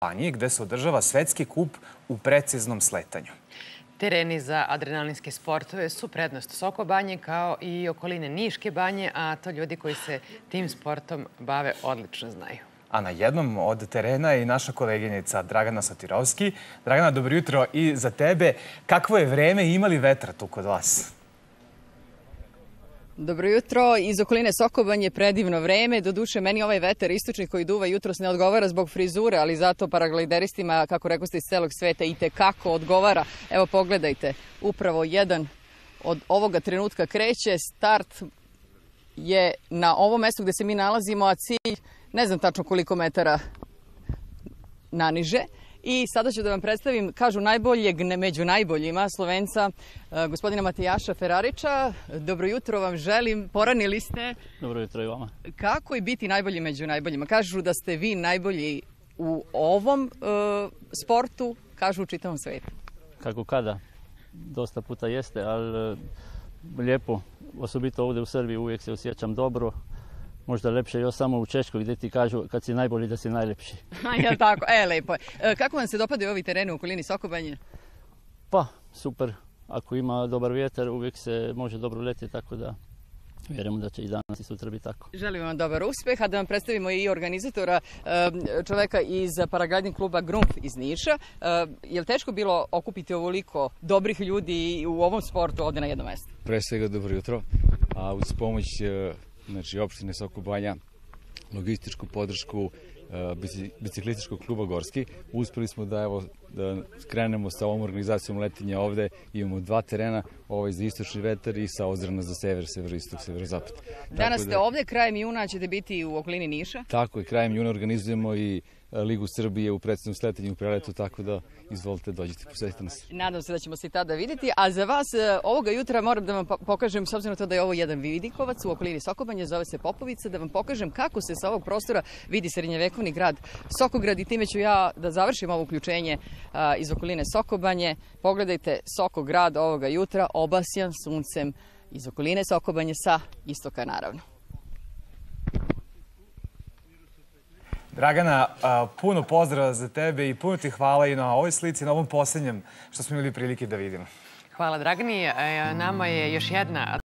Banji, gde se održava svetski kup u preciznom sletanju. Tereni za adrenalinske sportove su prednost Soko Banje kao i okoline Niške Banje, a to ljudi koji se tim sportom bave odlično znaju. A na jednom od terena je i naša koleginica Dragana Sotirovski. Dragana, dobro jutro i za tebe. Kakvo je vreme i ima li vetra tu kod vas? Dobro jutro. Iz okoline Soko Banje predivno vreme. Doduše, meni ovaj vetar istočni koji duva jutros ne odgovara zbog frizure, ali zato paraglajderistima, kako rekoste, iz celog sveta i tekako odgovara. Evo, pogledajte, upravo jedan od ovoga trenutka kreće. Start je na ovom mestu gde se mi nalazimo, a cilj ne znam tačno koliko metara naniže. I sada ću da vam predstavim, kažu najboljeg među najboljima, Slovenca, gospodina Matijaša Ferariča. Dobro jutro vam želim, poranili ste. Dobro jutro i vama. Kako je biti najbolji među najboljima? Kažu da ste vi najbolji u ovom sportu, kažu u čitavom svetu. Kako kada? Dosta puta jeste, ali lijepo. Osobito ovdje u Srbiji uvijek se osjećam dobro. Možda lepše još samo u Češkoj gdje ti kažu kad si najbolji da si najlepši. Jel tako? Lepo je. Kako vam se dopadaju ovi tereni u okolini Soko Banje? Pa, super. Ako ima dobar vjetar, uvijek se može dobro letiti, tako da vjerujemo da će i danas i sutra biti tako. Želim vam dobar uspjeh, a da vam predstavimo i organizatora, čoveka iz paragliding kluba Grumf iz Niša. Je li teško bilo okupiti ovoliko dobrih ljudi u ovom sportu ovdje na jednom mjestu? Pre svega dobro jutro, a uz pomoć opštine Soko Banja, logističku podršku biciklističkog kluba Gorski, uspjeli smo da krenemo sa ovom organizacijom letenja ovde. Imamo dva terena, ovaj za istočni vetar i sa ozrana za sever, severoistok, severozapad. Danas ste ovde, krajem juna ćete biti u okolini Niša? Tako je, krajem juna organizujemo i Ligu Srbije u preciznom sletanju u preletu, tako da izvolite, dođite, posjetite nas. Nadam se da ćemo se i tada vidjeti, a za vas ovoga jutra moram da vam pokažem, s obzirom na to da je ovo jedan vidikovac u okolini Soko Banje, zove se Popovica, da vam pokažem kako se sa ovog prostora vidi srednjevekovni grad Sokograd i time ću ja da završim ovo uključenje iz okoline Soko Banje. Pogledajte Sokograd ovoga jutra, obasjan suncem iz okoline Soko Banje sa istoka naravno. Dragana, puno pozdrava za tebe i puno ti hvala i na ovoj slici, na ovom posljednjem što smo imali prilike da vidimo. Hvala, Dragani. Nama je još jedna